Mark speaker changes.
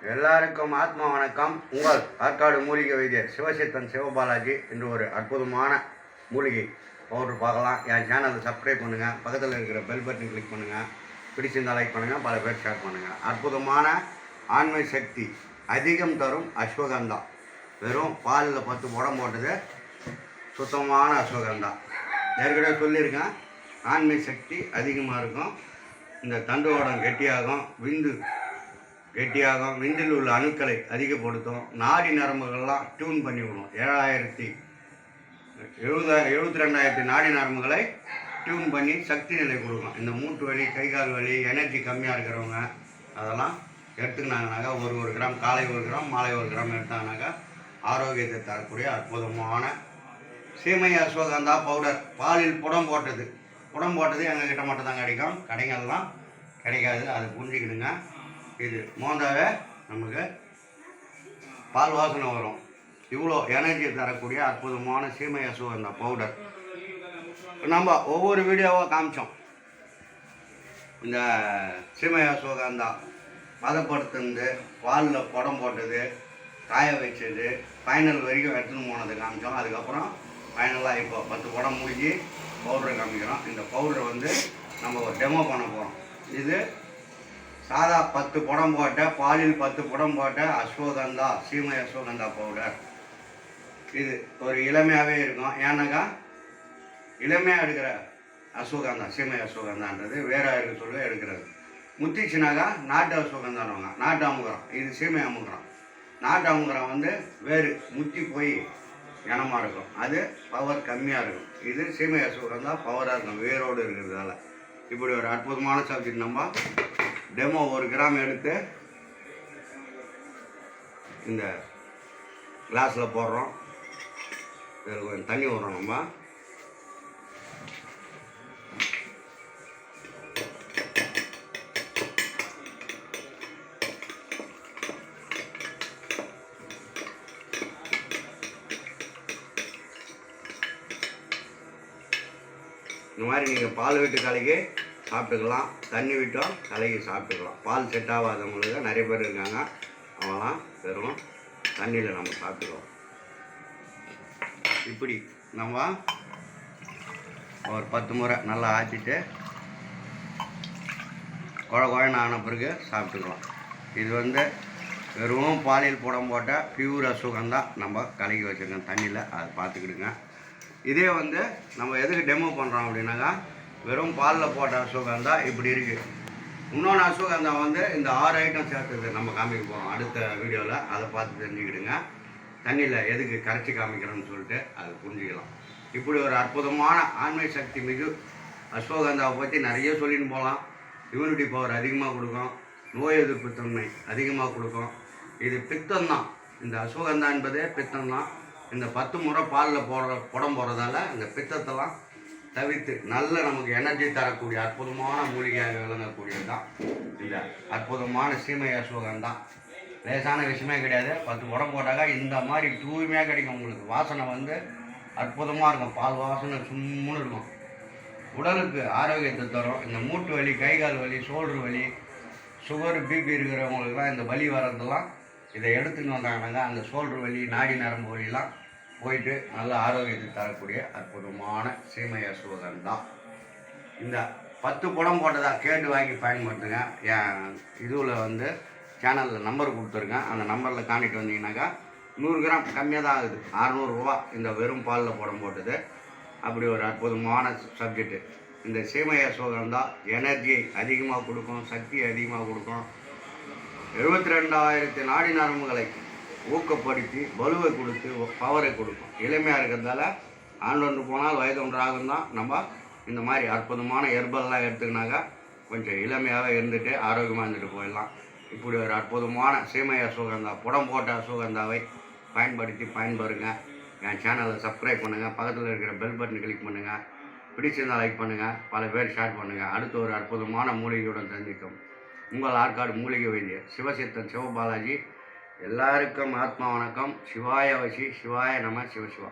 Speaker 1: எல்லாருக்கும் ஆத்மா வணக்கம். உங்கள் ஆற்காடு மூலிகை வைத்தியர் சிவசித்தன் சிவபாலாஜி என்று ஒரு அற்புதமான மூலிகை பவுடர் பார்க்கலாம். என் சேனலை சப்ஸ்கிரைப் பண்ணுங்கள், பக்கத்தில் இருக்கிற பெல் பட்டன் கிளிக் பண்ணுங்கள், பிடிச்சிருந்தால் லைக் பண்ணுங்கள், பல பேர் ஷேர் பண்ணுங்கள். அற்புதமான ஆண்மை சக்தி அதிகம் தரும் அஸ்வகந்தா. வெறும் பாலில் 10 படம் போட்டது சுத்தமான அஸ்வகந்தா. ஏற்கனவே சொல்லியிருக்கேன், ஆண்மை சக்தி அதிகமாக இருக்கும், இந்த தண்டுவடம் கெட்டியாகும், விந்து கெட்டியாகும், விந்தில் உள்ள அணுக்களை அதிகப்படுத்தும், நாடி நரம்புகள்லாம் டியூன் பண்ணி விடும். 72,000 நாடி நரம்புகளை டியூன் பண்ணி சக்தி நிலை கொடுக்கும். இந்த மூட்டு வலி, கை கால் வலி, எனர்ஜி கம்மியாக இருக்கிறவங்க அதெல்லாம் எடுத்துக்கினாங்கனாக்கா ஒரு கிராம் காலை 1 கிராம் மாலை 1 கிராம் எடுத்தாங்கனாக்கா ஆரோக்கியத்தை தரக்கூடிய அற்புதமான சீமை அஸ்வகந்தா பவுடர். பாலில் புடம் போட்டது எங்ககிட்ட மட்டும் தான் கிடைக்கும், கடைகள்லாம் கிடைக்காது, அது புரிஞ்சுக்கிடுங்க. இது மோந்தாவே நமக்கு பால் வாசனை வரும். இவ்வளோ எனர்ஜி தரக்கூடிய அற்புதமான சீமை அஸ்வகந்தா பவுடர் நம்ம ஒவ்வொரு வீடியோவாக காமிச்சோம். இந்த சீமை அஸ்வகந்தா பதப்படுத்துனது, பாலில் படம் போட்டது, காய வச்சது, ஃபைனல் வரைக்கும் எடுத்துன்னு போனது காமிச்சோம். அதுக்கப்புறம் ஃபைனலாக இப்போ 10 படம் முடிஞ்சு பவுடரை காமிக்கிறோம். இந்த பவுடரை வந்து நம்ம ஒரு டெமோ பண்ண போகிறோம். இது சாதா 10 படம் போட்ட, பாலில் 10 படம் போட்ட அஸ்வகந்தா சீமை அஸ்வகந்தா பவுடர். இது ஒரு இளமையாகவே இருக்கும். ஏன்னாக்கா இளமையாக எடுக்கிற அஸ்வகந்தா சீமை அஸ்வகந்தான்றது வேற இருக்க சொல்ல எடுக்கிறது. முத்திச்சுனாக்கா நாட்டு அஸ்வகந்தானுவாங்க, நாட்டு அமுகரம். இது சீமை அமுகரம். நாட்டு அமுகரம் வந்து வேறு முத்தி போய் இனமாக இருக்கும், அது பவர் கம்மியாக இருக்கும். இது சீமை அஸ்வகந்தா பவராக இருக்கும், வேரோடு இருக்கிறதால. இப்படி ஒரு அற்புதமான சப்ஜெக்ட் நம்ம டெமோ 1 கிராம் எடுத்து இந்த கிளாஸில் போடுறோம். இதில் கொஞ்சம் தண்ணி விடுறோம். நம்ம இந்த மாதிரி நீங்கள் பால் விட்டு கலக்கி சாப்பிட்டுக்கலாம், தண்ணி விட்டோம் கலக்கி சாப்பிட்டுக்கலாம். பால் செட் ஆகாதவங்களுக்கு நிறைய பேர் இருக்காங்க, அவங்களாம் வெறும் தண்ணியில் நம்ம சாப்பிட்டுக்கலாம். இப்படி நம்ம ஒரு 10 முறை நல்லா ஆற்றிட்டு குழன்னு ஆன பிறகு சாப்பிட்டுக்கலாம். இது வந்து வெறும் பாலில் புடம் போட்ட பியூர் அஸ்வகந்தா நம்ம கலக்கி வச்சுருக்கோம் தண்ணியில், அதை பார்த்துக்கிடுங்க. இதே வந்து நம்ம எதுக்கு டெமோ பண்ணுறோம் அப்படின்னாக்கா, வெறும் பாலில் போட்ட அஸ்வகந்தா இப்படி இருக்குது. இன்னொன்று அஸ்வகந்தா வந்து இந்த 6 ஐட்டம் சேர்த்துது நம்ம காமிக்க போகிறோம் அடுத்த வீடியோவில், அதை பார்த்து தெரிஞ்சுக்கிடுங்க. தண்ணியில் எதுக்கு கரைச்சி காமிக்கிறோன்னு சொல்லிட்டு அதை புரிஞ்சுக்கலாம். இப்படி ஒரு அற்புதமான ஆண்மை சக்தி மிகு அஸ்வகந்தாவை பற்றி நிறைய சொல்லின்னு போகலாம். இம்யூனிட்டி பவர் அதிகமாக கொடுக்கும், நோய் எதிர்ப்பு தன்மை அதிகமாக கொடுக்கும். இது பித்தம்தான், இந்த அஸ்வகந்தா என்பதே பித்தம்தான். இந்த 10 முறை பாலில் புடம் போடுறதால இந்த பித்தத்தெல்லாம் தவிர்த்து நல்ல நமக்கு எனர்ஜி தரக்கூடிய அற்புதமான மூலிகையாக விளங்கக்கூடியது தான் இந்த அற்புதமான சீமை அஸ்வகந்தா. லேசான விஷயமே கிடையாது. 10 படம் போட்டாக்கா இந்த மாதிரி தூய்மையாக கிடைக்கும். உங்களுக்கு வாசனை வந்து அற்புதமாக இருக்கும், பால் வாசனை சும்முன்னு இருக்கும். உடலுக்கு ஆரோக்கியத்தை தரும். இந்த மூட்டு வலி, கை கால் வலி, ஷோல்டர் வலி, சுகர், பிபி இருக்கிறவங்களுக்குலாம் இந்த வலி வர்றதெல்லாம் இதை எடுத்துன்னு வந்தாங்கன்னாங்க அந்த ஷோல்டர் வலி, நாடி நரம்பு வலிலாம் போயிட்டு நல்ல ஆரோக்கியத்தை தரக்கூடிய அற்புதமான சீமை அஸ்வகந்தா. இந்த 10 படம் போட்டதாக கேட்டு வாங்கி பயன்படுத்துங்க. என் இதுவில் வந்து சேனலில் நம்பர் கொடுத்துருக்கேன், அந்த நம்பரில் காணிட்டு வந்தீங்கன்னாக்கா 100 கிராம் கம்மியாக தான் ஆகுது, 600 ரூபா இந்த வெறும் பாலில் படம் போட்டது. அப்படி ஒரு அற்புதமான சப்ஜெக்டு இந்த சீமை அஸ்வகந்தா. எனர்ஜியை அதிகமாக கொடுக்கும், சக்தியை அதிகமாக கொடுக்கும். 72,000 நாடி நரம்புகளை ஊக்கப்படுத்தி வலுவை கொடுத்து பவரை கொடுக்கும். இளமையாக இருக்கிறதால ஆண்டொன்று போனால் வயது ஒன்றாகும் தான். நம்ம இந்த மாதிரி அற்புதமான ஹெர்பல்லாம் எடுத்துக்கினாக்கா கொஞ்சம் இளமையாக இருந்துட்டு ஆரோக்கியமாக இருந்துட்டு போயிடலாம். இப்படி ஒரு அற்புதமான சீமை அஸ்வகந்தா புடம் போட்ட அஸ்வகந்தாவை பயன்படுத்தி பயன்பெறுங்க. என் சேனலை சப்ஸ்கிரைப் பண்ணுங்கள், பக்கத்தில் இருக்கிற பெல் பட்டன் கிளிக் பண்ணுங்கள், பிடிச்சிருந்தால் லைக் பண்ணுங்கள், பல பேர் ஷேர் பண்ணுங்கள். அடுத்த ஒரு அற்புதமான மூலிகையுடன் சந்திக்கும் உங்கள் ஆற்காடு மூலிகை வைத்தியர் சிவசித்தன் சிவபாலாஜி. எல்லாருக்கும் ஆத்மா வணக்கம். சிவாய வசி, சிவாய நம, சிவசிவா.